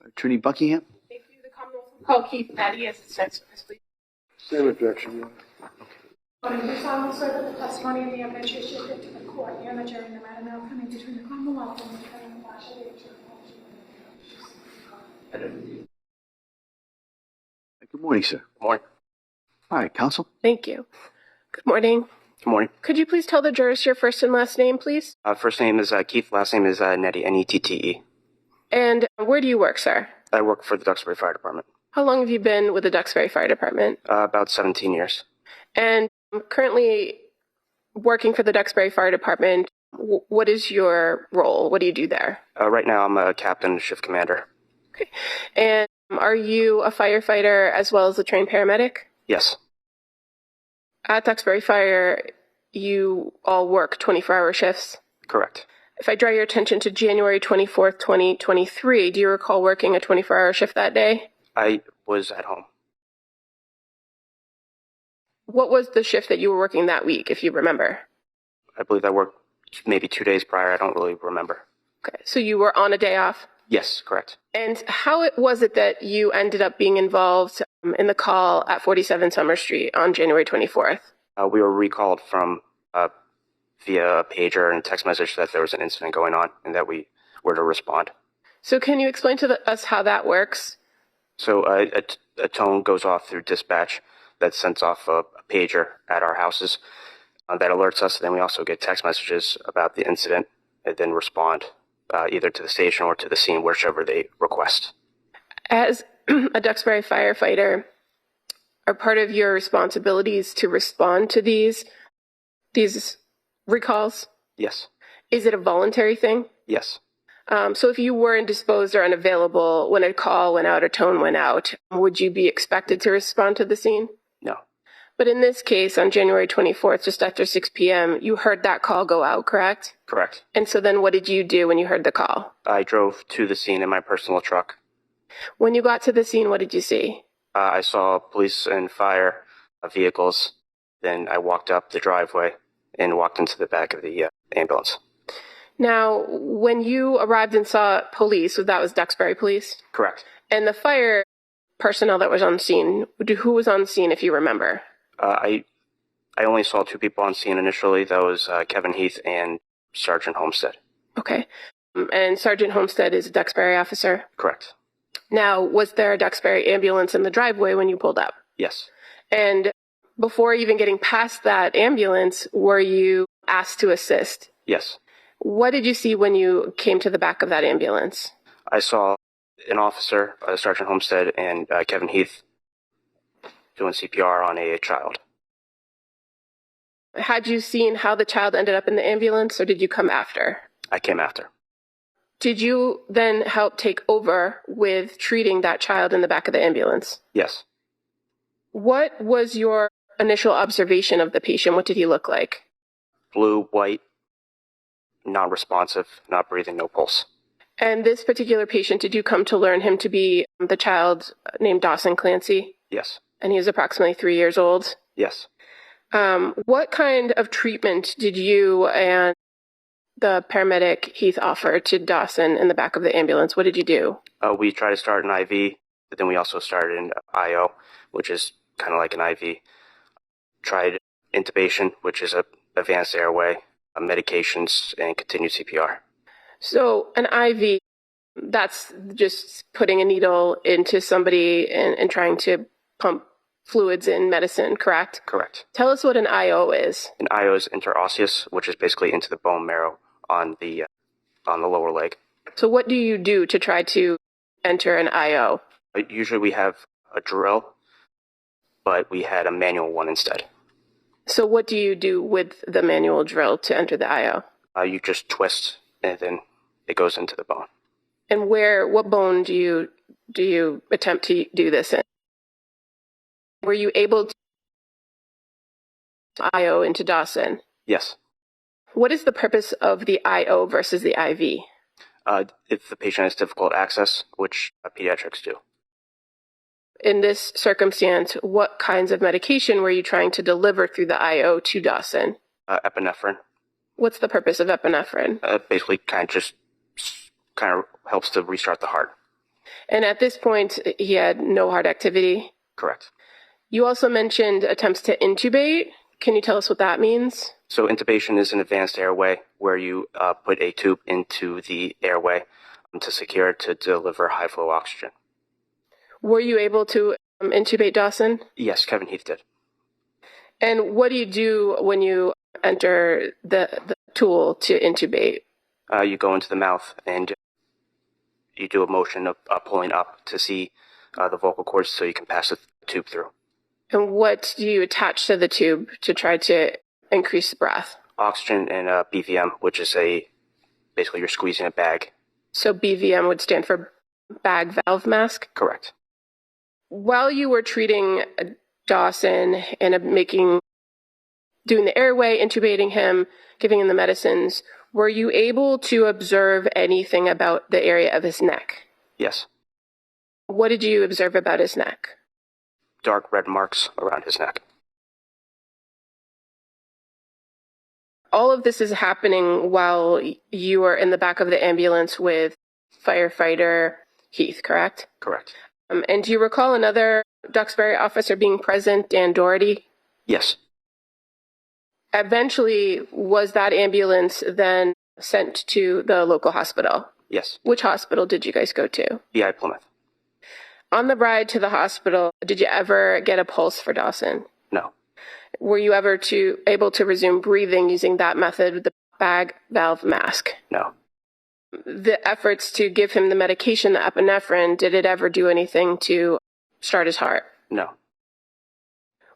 Attorney Buckingham? Thank you. The Commonwealth will call Keith Nette as its next witness, please. Same objection, Your Honor. Do you solemnly swear that the testimony in the evidence you shall give to the court and the jury, no matter the outcome between the Commonwealth and the defendant, shall be the truth, the whole truth, and nothing but the truth? Good morning, sir. Good morning. All right, counsel. Thank you. Good morning. Good morning. Could you please tell the jurors your first and last name, please? First name is Keith, last name is Nette, N-E-T-T-E. And where do you work, sir? I work for the Duxbury Fire Department. How long have you been with the Duxbury Fire Department? About 17 years. And currently working for the Duxbury Fire Department, what is your role? What do you do there? Right now I'm a captain and shift commander. Okay. And are you a firefighter as well as a trained paramedic? Yes. At Duxbury Fire, you all work 24-hour shifts? Correct. If I draw your attention to January 24th, 2023, do you recall working a 24-hour shift that day? I was at home. What was the shift that you were working that week, if you remember? I believe I worked maybe 2 days prior. I don't really remember. Okay, so you were on a day off? Yes, correct. And how was it that you ended up being involved in the call at 47 Summer Street on January 24th? We were recalled from via a pager and text message that there was an incident going on and that we were to respond. So can you explain to us how that works? So a tone goes off through dispatch that sends off a pager at our houses that alerts us. Then we also get text messages about the incident and then respond either to the station or to the scene, whichever they request. As a Duxbury firefighter, are part of your responsibilities to respond to these recalls? Yes. Is it a voluntary thing? Yes. So if you were indisposed or unavailable when a call went out or tone went out, would you be expected to respond to the scene? No. But in this case, on January 24th, just after 6 p.m., you heard that call go out, correct? Correct. And so then what did you do when you heard the call? I drove to the scene in my personal truck. When you got to the scene, what did you see? I saw police and fire vehicles. Then I walked up the driveway and walked into the back of the ambulance. Now, when you arrived and saw police, so that was Duxbury Police? Correct. And the fire personnel that was on scene, who was on scene, if you remember? I only saw 2 people on scene initially. That was Kevin Heath and Sergeant Homestead. Okay. And Sergeant Homestead is a Duxbury officer? Correct. Now, was there a Duxbury ambulance in the driveway when you pulled up? Yes. And before even getting past that ambulance, were you asked to assist? Yes. What did you see when you came to the back of that ambulance? I saw an officer, Sergeant Homestead, and Kevin Heath doing CPR on a child. Had you seen how the child ended up in the ambulance, or did you come after? I came after. Did you then help take over with treating that child in the back of the ambulance? Yes. What was your initial observation of the patient? What did he look like? Blue, white, non-responsive, not breathing, no pulse. And this particular patient, did you come to learn him to be the child named Dawson Clancy? Yes. And he was approximately 3 years old? Yes. What kind of treatment did you and the paramedic Heath offer to Dawson in the back of the ambulance? What did you do? We tried to start an IV, but then we also started an IO, which is kind of like an IV. Tried intubation, which is a advanced airway, medications, and continued CPR. So an IV, that's just putting a needle into somebody and trying to pump fluids in medicine, correct? Correct. Tell us what an IO is. An IO is interosseous, which is basically into the bone marrow on the lower leg. So what do you do to try to enter an IO? Usually we have a drill, but we had a manual one instead. So what do you do with the manual drill to enter the IO? You just twist, and then it goes into the bone. And what bone do you attempt to do this in? Were you able to IO into Dawson? Yes. What is the purpose of the IO versus the IV? If the patient has difficult access, which pediatrics do. In this circumstance, what kinds of medication were you trying to deliver through the IO to Dawson? Epinephrine. What's the purpose of epinephrine? Basically kind of helps to restart the heart. And at this point, he had no heart activity. Correct. You also mentioned attempts to intubate. Can you tell us what that means? So intubation is an advanced airway where you put a tube into the airway to secure it to deliver high flow oxygen. Were you able to intubate Dawson? Yes, Kevin Heath did. And what do you do when you enter the tool to intubate? You go into the mouth and you do a motion of pulling up to see the vocal cords so you can pass the tube through. And what do you attach to the tube to try to increase the breath? Oxygen and BVM, which is basically you're squeezing a bag. So BVM would stand for bag valve mask? Correct. While you were treating Dawson and doing the airway, intubating him, giving him the medicines, were you able to observe anything about the area of his neck? Yes. What did you observe about his neck? Dark red marks around his neck. All of this is happening while you are in the back of the ambulance with firefighter Heath, correct? Correct. And do you recall another Duxbury officer being present, Dan Doherty? Yes. Eventually, was that ambulance then sent to the local hospital? Yes. Which hospital did you guys go to? BI Plymouth. On the ride to the hospital, did you ever get a pulse for Dawson? No. Were you ever able to resume breathing using that method with the bag valve mask? No. The efforts to give him the medication, the epinephrine, did it ever do anything to start his heart? No.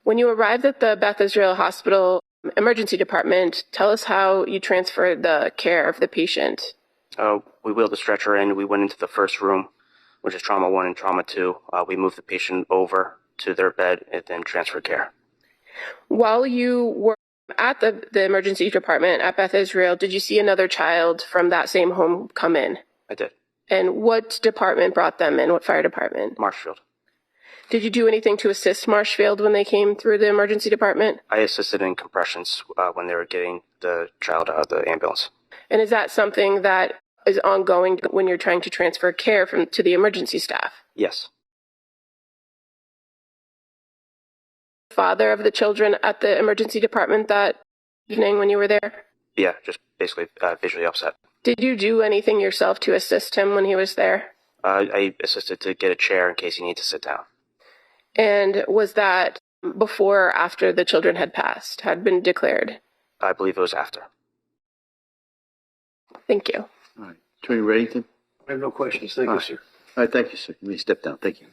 When you arrived at the Beth Israel Hospital emergency department, tell us how you transferred the care of the patient. We wheeled the stretcher in. We went into the first room, which is trauma 1 and trauma 2. We moved the patient over to their bed and then transferred care. While you were at the emergency department at Beth Israel, did you see another child from that same home come in? I did. And what department brought them in? What fire department? Marshfield. Did you do anything to assist Marshfield when they came through the emergency department? I assisted in compressions when they were getting the child out of the ambulance. And is that something that is ongoing when you're trying to transfer care to the emergency staff? Yes. Father of the children at the emergency department that evening when you were there? Yeah, just basically visually upset. Did you do anything yourself to assist him when he was there? I assisted to get a chair in case he needed to sit down. And was that before or after the children had passed, had been declared? I believe it was after. Thank you. All right. Attorney Reddington? I have no questions. Thank you, sir. All right, thank you, sir. You may step down. Thank you.